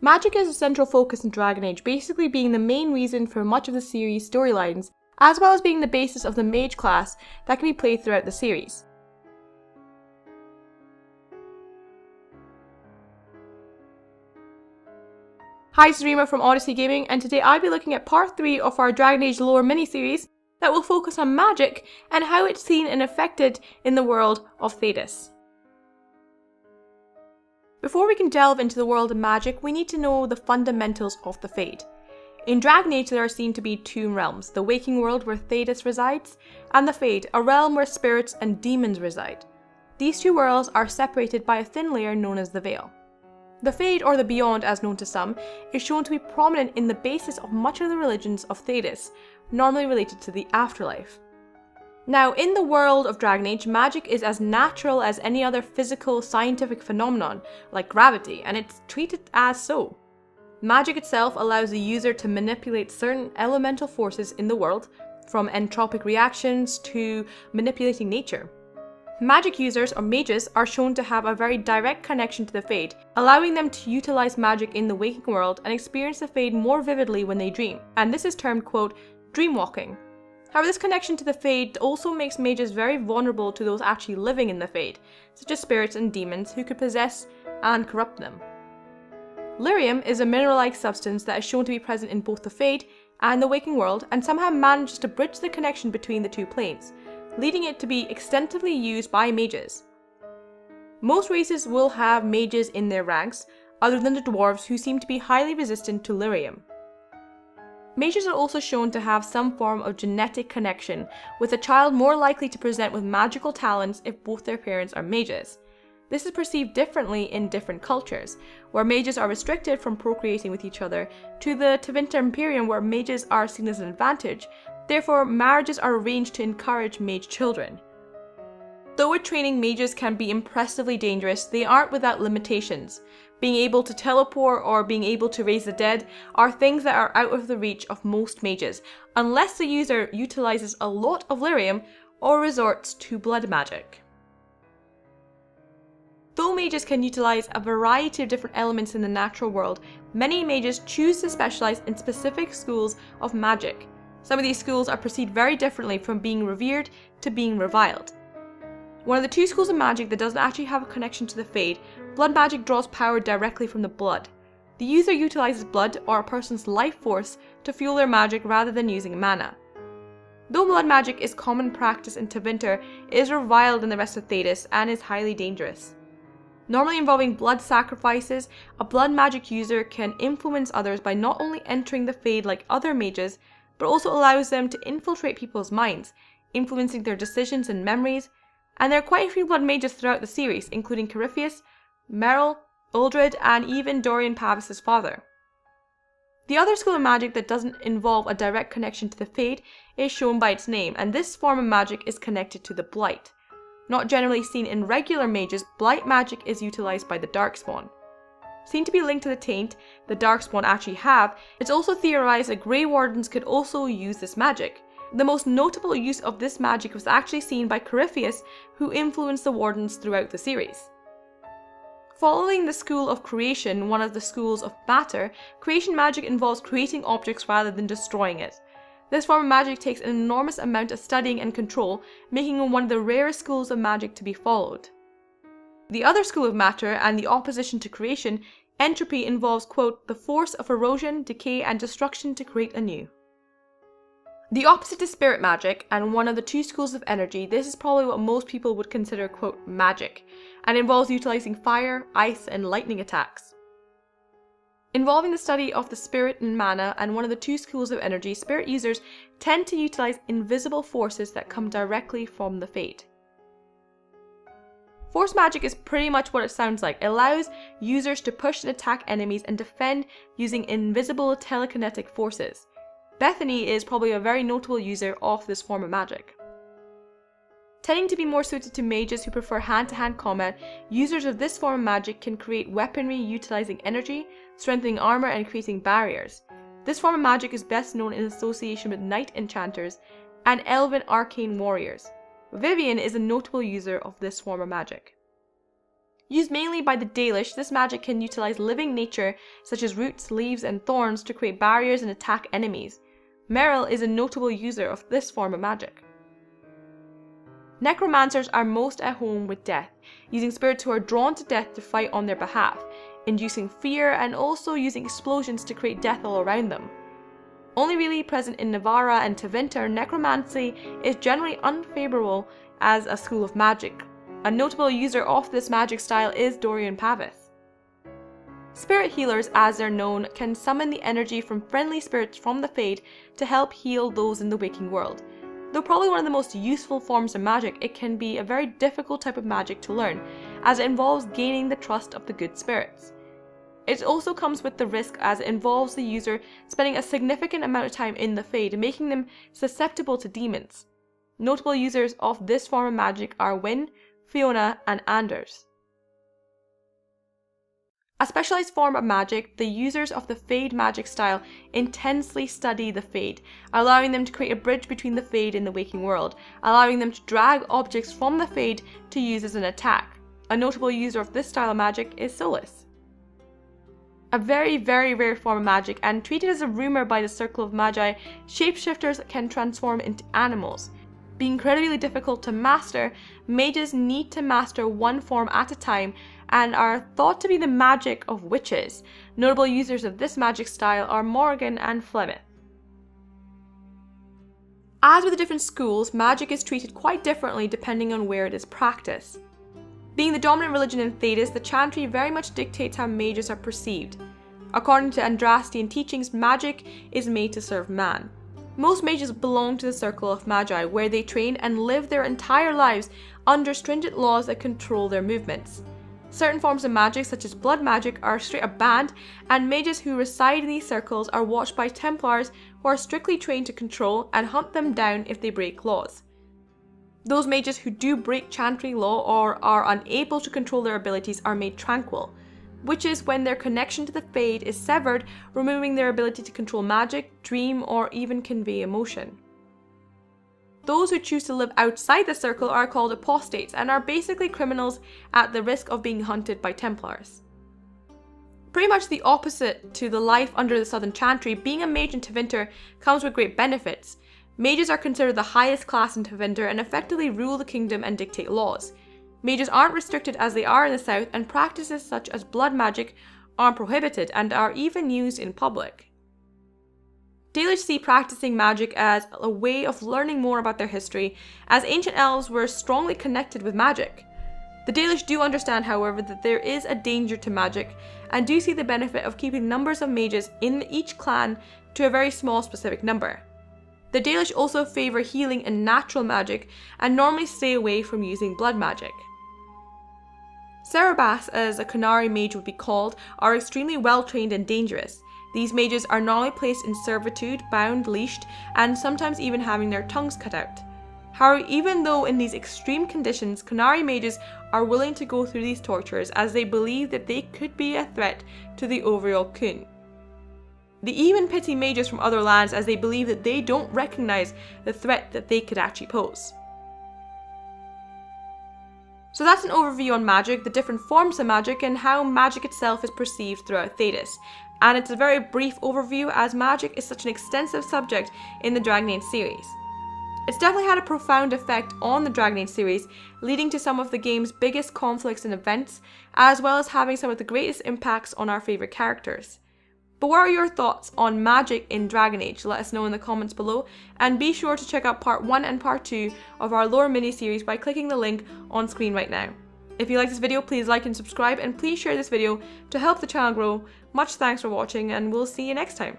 Magic is a central focus in Dragon Age, basically being the main reason for much of the series' storylines, as well as being the basis of the mage class that can be played throughout the series. Hi, this is Rima from Odyssey Gaming, and today I'll be looking at part 3 of our Dragon Age lore miniseries that will focus on magic and how it's seen and affected in the world of Thedas. Before we can delve into the world of magic, we need to know the fundamentals of the Fade. In Dragon Age there are seen to be two realms, the waking world where Thedas resides, and the Fade, a realm where spirits and demons reside. These two worlds are separated by a thin layer known as the Veil. The Fade, or the Beyond as known to some, is shown to be prominent in the basis of much of the religions of Thedas, normally related to the afterlife. Now, in the world of Dragon Age, magic is as natural as any other physical, scientific phenomenon, like gravity, and it's treated as so. Magic itself allows the user to manipulate certain elemental forces in the world, from entropic reactions to manipulating nature. Magic users, or mages, are shown to have a very direct connection to the Fade, allowing them to utilize magic in the waking world and experience the Fade more vividly when they dream, and this is termed, quote, dreamwalking. However, this connection to the Fade also makes mages very vulnerable to those actually living in the Fade, such as spirits and demons who could possess and corrupt them. Lyrium is a mineral-like substance that is shown to be present in both the Fade and the waking world, and somehow manages to bridge the connection between the two planes, leading it to be extensively used by mages. Most races will have mages in their ranks, other than the dwarves, who seem to be highly resistant to lyrium. Mages are also shown to have some form of genetic connection, with a child more likely to present with magical talents if both their parents are mages. This is perceived differently in different cultures, where mages are restricted from procreating with each other, to the Tevinter Imperium where mages are seen as an advantage. Therefore, marriages are arranged to encourage mage children. Though at training mages can be impressively dangerous, they aren't without limitations. Being able to teleport or being able to raise the dead are things that are out of the reach of most mages, unless the user utilizes a lot of lyrium or resorts to blood magic. Though mages can utilize a variety of different elements in the natural world, many mages choose to specialize in specific schools of magic. Some of these schools are perceived very differently, from being revered to being reviled. One of the two schools of magic that doesn't actually have a connection to the Fade, blood magic, draws power directly from the blood. The user utilizes blood, or a person's life force, to fuel their magic rather than using mana. Though blood magic is common practice in Tevinter, it is reviled in the rest of Thedas and is highly dangerous. Normally involving blood sacrifices, a blood magic user can influence others by not only entering the Fade like other mages, but also allows them to infiltrate people's minds, influencing their decisions and memories, and there are quite a few blood mages throughout the series, including Corypheus, Merrill, Uldred, and even Dorian Pavis' father. The other school of magic that doesn't involve a direct connection to the Fade is shown by its name, and this form of magic is connected to the BLIGHT. Not generally seen in regular mages, BLIGHT magic is utilized by the Darkspawn. Seen to be linked to the taint the Darkspawn actually have, it's also theorized that Grey Wardens could also use this magic. The most notable use of this magic was actually seen by Corypheus, who influenced the Wardens throughout the series. Following the school of creation, one of the schools of matter, creation magic involves creating objects rather than destroying it. This form of magic takes an enormous amount of studying and control, making it one of the rarest schools of magic to be followed. The other school of matter, and the opposition to creation, entropy, involves, quote, the force of erosion, decay, and destruction to create anew. The opposite to spirit magic, and one of the two schools of energy, this is probably what most people would consider, quote, magic, and involves utilizing fire, ice, and lightning attacks. Involving the study of the spirit and mana, and one of the two schools of energy, spirit users tend to utilize invisible forces that come directly from the Fade. Force magic is pretty much what it sounds like. It allows users to push and attack enemies and defend using invisible telekinetic forces. Bethany is probably a very notable user of this form of magic. Tending to be more suited to mages who prefer hand-to-hand combat, users of this form of magic can create weaponry utilizing energy, strengthening armor, and creating barriers. This form of magic is best known in association with knight enchanters and elven arcane warriors. Vivian is a notable user of this form of magic. Used mainly by the Dalish, this magic can utilize living nature such as roots, leaves, and thorns to create barriers and attack enemies. Merrill is a notable user of this form of magic. Necromancers are most at home with death, using spirits who are drawn to death to fight on their behalf, inducing fear and also using explosions to create death all around them. Only really present in Navarra and Tevinter, necromancy is generally unfavorable as a school of magic. A notable user of this magic style is Dorian Pavis. Spirit healers, as they're known, can summon the energy from friendly spirits from the Fade to help heal those in the waking world. Though probably one of the most useful forms of magic, it can be a very difficult type of magic to learn, as it involves gaining the trust of the good spirits. It also comes with the risk as it involves the user spending a significant amount of time in the Fade, making them susceptible to demons. Notable users of this form of magic are Wynne, Fiona, and Anders. A specialized form of magic, the users of the Fade magic style intensely study the Fade, allowing them to create a bridge between the Fade and the waking world, allowing them to drag objects from the Fade to use as an attack. A notable user of this style of magic is Solus. A very, very rare form of magic, and treated as a rumor by the Circle of Magi, shapeshifters can transform into animals. Being incredibly difficult to master, mages need to master one form at a time and are thought to be the magic of witches. Notable users of this magic style are Morrigan and Flemeth. As with the different schools, magic is treated quite differently depending on where it is practiced. Being the dominant religion in Thedas, the chantry very much dictates how mages are perceived. According to Andrastian teachings, magic is made to serve man. Most mages belong to the Circle of Magi, where they train and live their entire lives under stringent laws that control their movements. Certain forms of magic, such as blood magic, are straight up banned, and mages who reside in these circles are watched by Templars who are strictly trained to control and hunt them down if they break laws. Those mages who do break chantry law or are unable to control their abilities are made tranquil, which is when their connection to the Fade is severed, removing their ability to control magic, dream, or even convey emotion. Those who choose to live outside the circle are called apostates and are basically criminals at the risk of being hunted by Templars. Pretty much the opposite to the life under the Southern Chantry, being a mage in Tevinter comes with great benefits. Mages are considered the highest class in Tevinter and effectively rule the kingdom and dictate laws. Mages aren't restricted as they are in the south, and practices such as blood magic aren't prohibited and are even used in public. Dalish see practicing magic as a way of learning more about their history, as ancient elves were strongly connected with magic. The Dalish do understand, however, that there is a danger to magic, and do see the benefit of keeping numbers of mages in each clan to a very small specific number. The Dalish also favour healing and natural magic, and normally stay away from using blood magic. Cerebas, as a Qunari mage would be called, are extremely well trained and dangerous. These mages are normally placed in servitude, bound, leashed, and sometimes even having their tongues cut out. However, even though in these extreme conditions, Qunari mages are willing to go through these tortures as they believe that they could be a threat to the overall Qun. They even pity mages from other lands as they believe that they don't recognize the threat that they could actually pose. So that's an overview on magic, the different forms of magic, and how magic itself is perceived throughout Thedas. And it's a very brief overview as magic is such an extensive subject in the Dragon Age series. It's definitely had a profound effect on the Dragon Age series, leading to some of the game's biggest conflicts and events, as well as having some of the greatest impacts on our favourite characters. But what are your thoughts on magic in Dragon Age? Let us know in the comments below, and be sure to check out part 1 and part 2 of our lore mini-series by clicking the link on screen right now. If you like this video, please like and subscribe, and please share this video to help the channel grow. Much thanks for watching, and we'll see you next time.